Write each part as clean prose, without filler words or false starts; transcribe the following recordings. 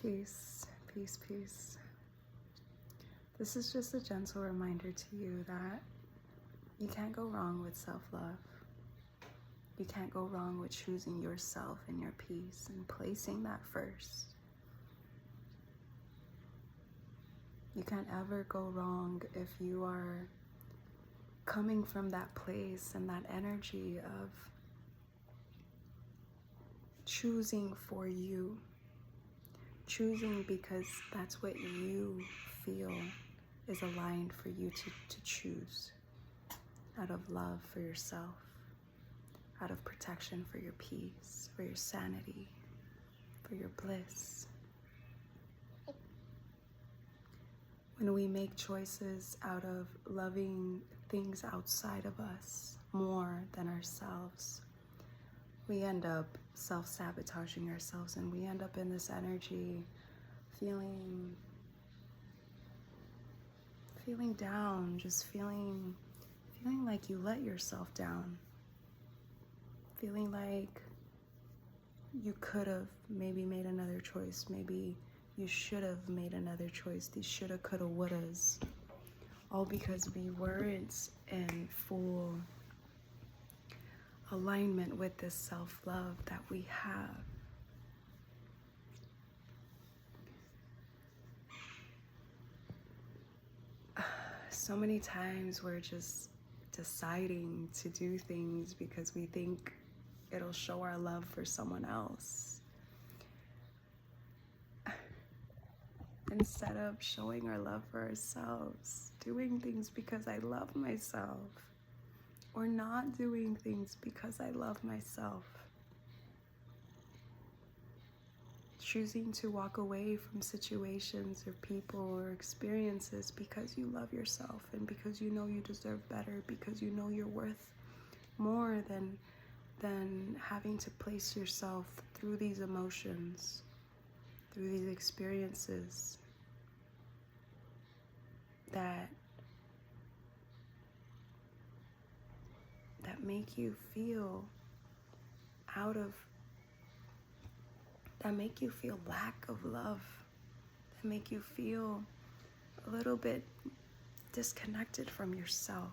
Peace, peace, peace. This is just a gentle reminder to you that you can't go wrong with self-love. You can't go wrong with choosing yourself and your peace and placing that first. You can't ever go wrong if you are coming from that place and that energy of choosing for you. Choosing because that's what you feel is aligned for you to choose. Out of love for yourself. Out of protection for your peace, for your sanity, for your bliss. When we make choices out of loving things outside of us more than ourselves, we end up self-sabotaging ourselves, and we end up in this energy feeling down, just feeling like you let yourself down. Feeling like you could have maybe made another choice. Maybe you should have made another choice. These shoulda, coulda, wouldas. All because we weren't in full alignment with this self-love that we have. So many times we're just deciding to do things because we think it'll show our love for someone else, instead of showing our love for ourselves, doing things because I love myself, or not doing things because I love myself. Choosing to walk away from situations or people or experiences because you love yourself and because you know you deserve better, because you know you're worth more than having to place yourself through these emotions, through these experiences that make you feel that make you feel lack of love, that make you feel a little bit disconnected from yourself.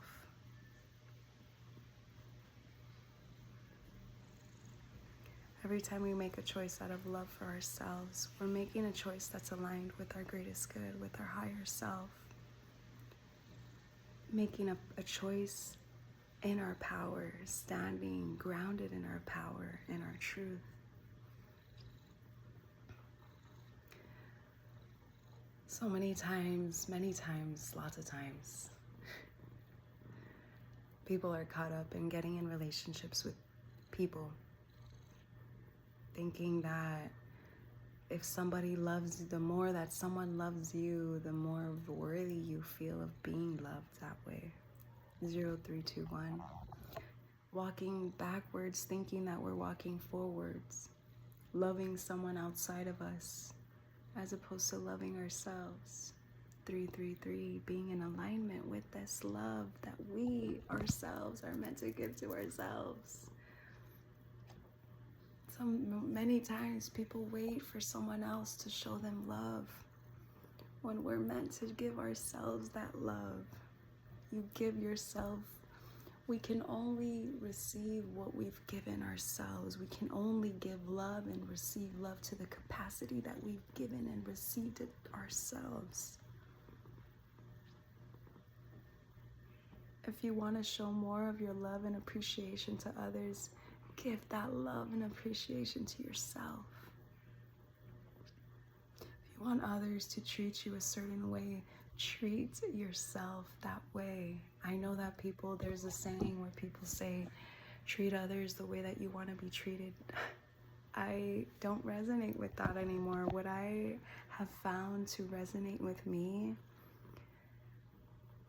Every time we make a choice out of love for ourselves, we're making a choice that's aligned with our greatest good, with our higher self. Making a choice in our power, standing grounded in our power, in our truth. So many times, lots of times, people are caught up in getting in relationships with people, thinking that if somebody loves you, the more that someone loves you, the more worthy you feel of being loved that way. 0321. Walking backwards, thinking that we're walking forwards. Loving someone outside of us, as opposed to loving ourselves. 333, being in alignment with this love that we ourselves are meant to give to ourselves. So many times people wait for someone else to show them love when we're meant to give ourselves that love. You give yourself. We can only receive what we've given ourselves. We can only give love and receive love to the capacity that we've given and received it ourselves. If you want to show more of your love and appreciation to others, give that love and appreciation to yourself. If you want others to treat you a certain way, treat yourself that way. I know that there's a saying where people say, treat others the way that you want to be treated. I don't resonate with that anymore. What I have found to resonate with me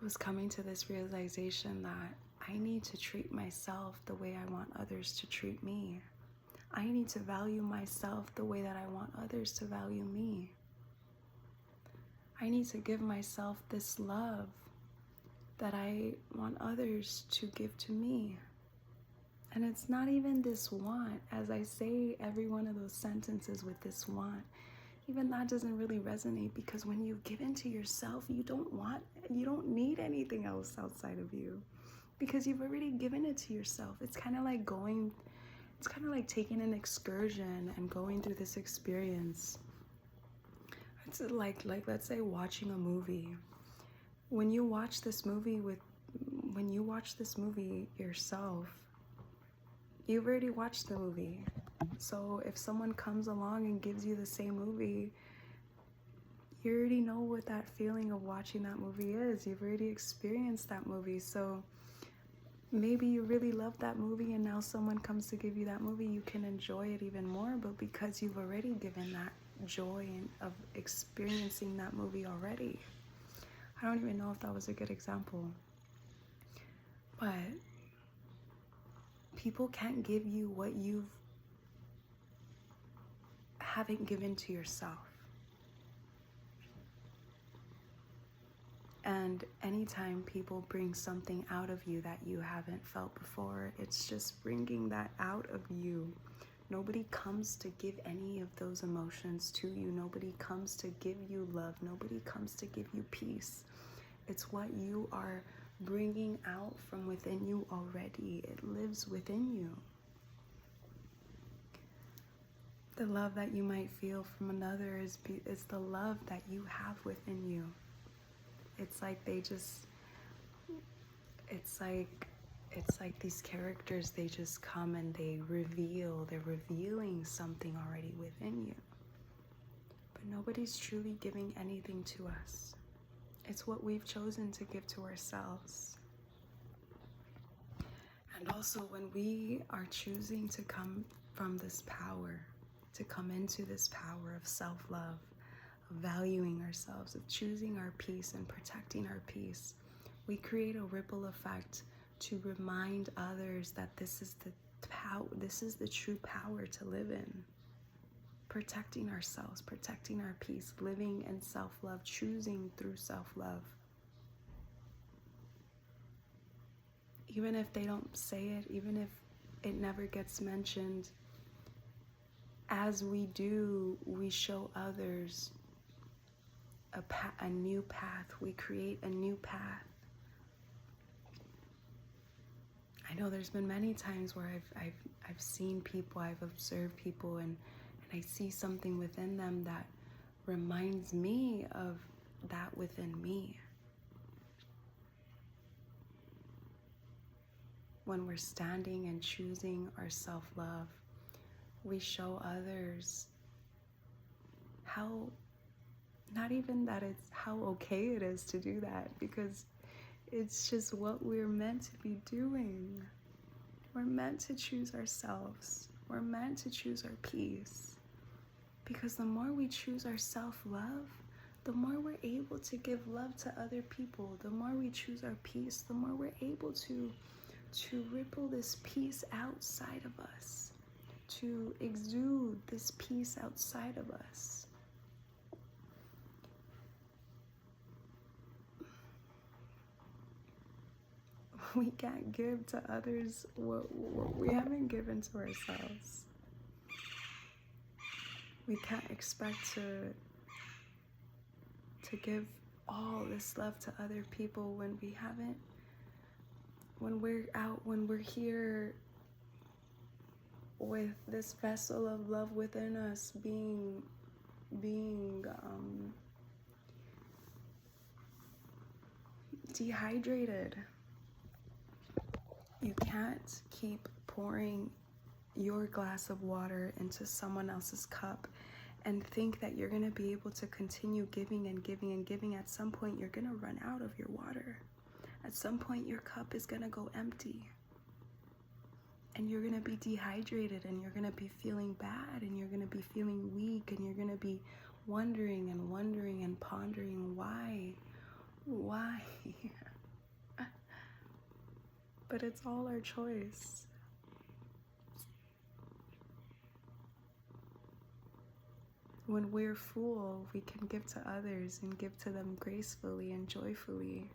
was coming to this realization that I need to treat myself the way I want others to treat me. I need to value myself the way that I want others to value me. I need to give myself this love that I want others to give to me. And it's not even this want. As I say every one of those sentences with this want, even that doesn't really resonate, because when you've given to yourself, you don't need anything else outside of you, because you've already given it to yourself. It's kind of like taking an excursion and going through this experience. It's like let's say watching a movie. When you watch this movie yourself, you've already watched the movie. So if someone comes along and gives you the same movie, you already know what that feeling of watching that movie is. You've already experienced that movie. So maybe you really love that movie, and now someone comes to give you that movie, you can enjoy it even more. But because you've already given that joy of experiencing that movie already. I don't even know if that was a good example. But people can't give you what you haven't given to yourself. And anytime people bring something out of you that you haven't felt before, it's just bringing that out of you. Nobody comes to give any of those emotions to you. Nobody comes to give you love. Nobody comes to give you peace. It's what you are bringing out from within you already. It lives within you. The love that you might feel from another is the love that you have within you. It's like it's like these characters, they just come and they're revealing something already within you. But nobody's truly giving anything to us. It's what we've chosen to give to ourselves. And also, when we are choosing to come from this power, to come into this power of self-love, of valuing ourselves, of choosing our peace and protecting our peace, we create a ripple effect to remind others that this is the true power to live in. Protecting ourselves, protecting our peace, living in self-love, choosing through self-love. Even if they don't say it, even if it never gets mentioned, as we do, we show others a new path. We create a new path. I know there's been many times where I've seen people, I've observed people, and I see something within them that reminds me of that within me. When we're standing and choosing our self-love, we show others how, not even that it's how okay it is to do that, because it's just what we're meant to be doing. We're meant to choose ourselves. We're meant to choose our peace. Because the more we choose our self-love, the more we're able to give love to other people. The more we choose our peace, the more we're able to ripple this peace outside of us, to exude this peace outside of us. We can't give to others what we haven't given to ourselves. We can't expect to give all this love to other people when we haven't, when we're here with this vessel of love within us being dehydrated. You can't keep pouring your glass of water into someone else's cup and think that you're going to be able to continue giving and giving and giving. At some point, you're going to run out of your water. At some point, your cup is going to go empty. And you're going to be dehydrated, and you're going to be feeling bad, and you're going to be feeling weak, and you're going to be wondering and pondering why. But it's all our choice. When we're full, we can give to others and give to them gracefully and joyfully,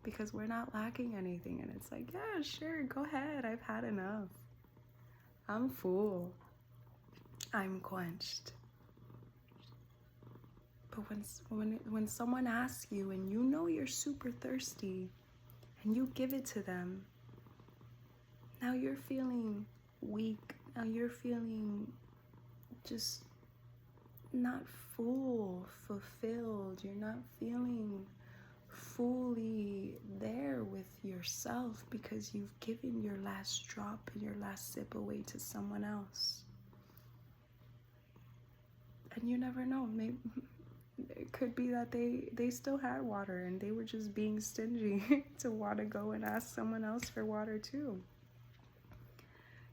because we're not lacking anything. And it's like, yeah, sure, go ahead. I've had enough. I'm full. I'm quenched. But when someone asks you and you know you're super thirsty and you give it to them, now you're feeling weak. Now you're feeling just not fulfilled. You're not feeling fully there with yourself because you've given your last drop and your last sip away to someone else. And you never know, maybe it could be that they still had water and they were just being stingy to want to go and ask someone else for water too.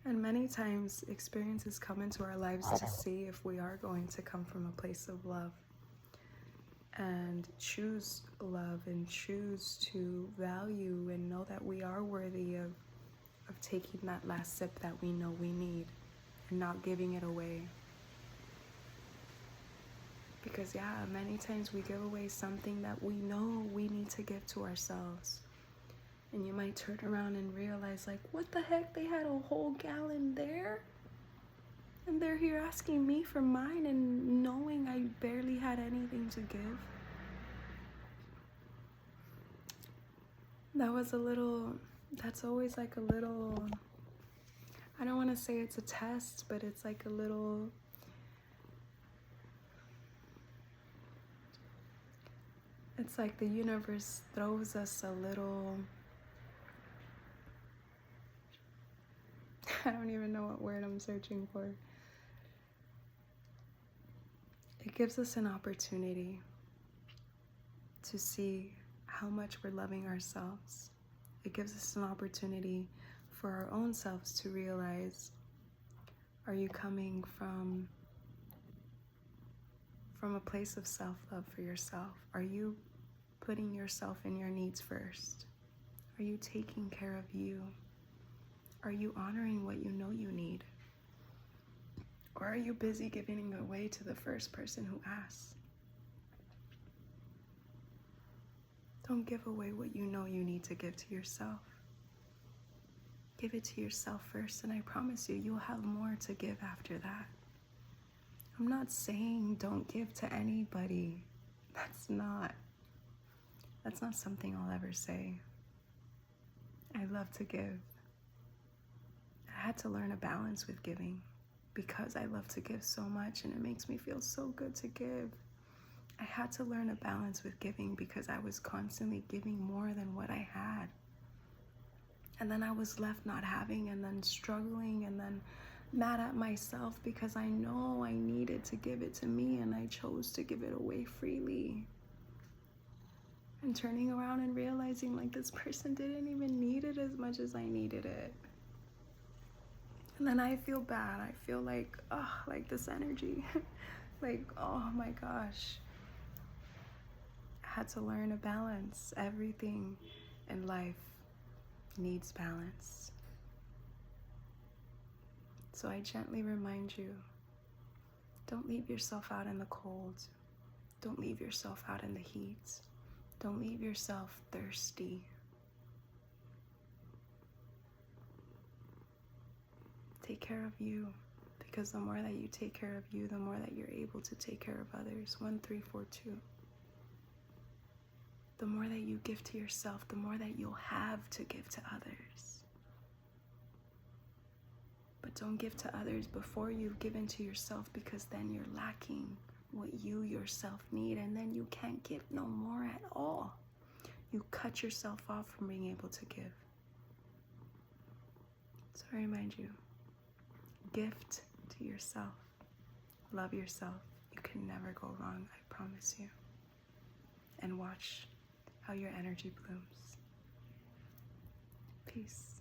And many times experiences come into our lives to see if we are going to come from a place of love and choose love and choose to value and know that we are worthy of taking that last sip that we know we need and not giving it away. Because many times we give away something that we know we need to give to ourselves. And you might turn around and realize, like, what the heck? They had a whole gallon there? And they're here asking me for mine and knowing I barely had anything to give. That's always like a little, I don't want to say it's a test, but it's like a little, it's like the universe throws us a little, I don't even know what word I'm searching for. It gives us an opportunity to see how much we're loving ourselves. It gives us an opportunity for our own selves to realize, are you coming from a place of self-love for yourself? Are you putting yourself and your needs first? Are you taking care of you? Are you honoring what you know you need? Or are you busy giving it away to the first person who asks? Don't give away what you know you need to give to yourself. Give it to yourself first, and I promise you, you'll have more to give after that. I'm not saying don't give to anybody. That's not something I'll ever say. I love to give. I had to learn a balance with giving because I love to give so much and it makes me feel so good to give. I had to learn a balance with giving because I was constantly giving more than what I had. And then I was left not having and then struggling and then mad at myself because I know I needed to give it to me and I chose to give it away freely. And turning around and realizing like this person didn't even need it as much as I needed it. And then I feel bad. I feel like, like this energy. Like, oh my gosh. I had to learn a balance. Everything in life needs balance. So I gently remind you, don't leave yourself out in the cold. Don't leave yourself out in the heat. Don't leave yourself thirsty. Take care of you, because the more that you take care of you, the more that you're able to take care of others. 1, 3, 4, 2. The more that you give to yourself, the more that you'll have to give to others. But don't give to others before you've given to yourself, because then you're lacking what you yourself need, and then you can't give no more at all. You cut yourself off from being able to give. So I remind you, gift to yourself. Love yourself. You can never go wrong, I promise you. And watch how your energy blooms. Peace.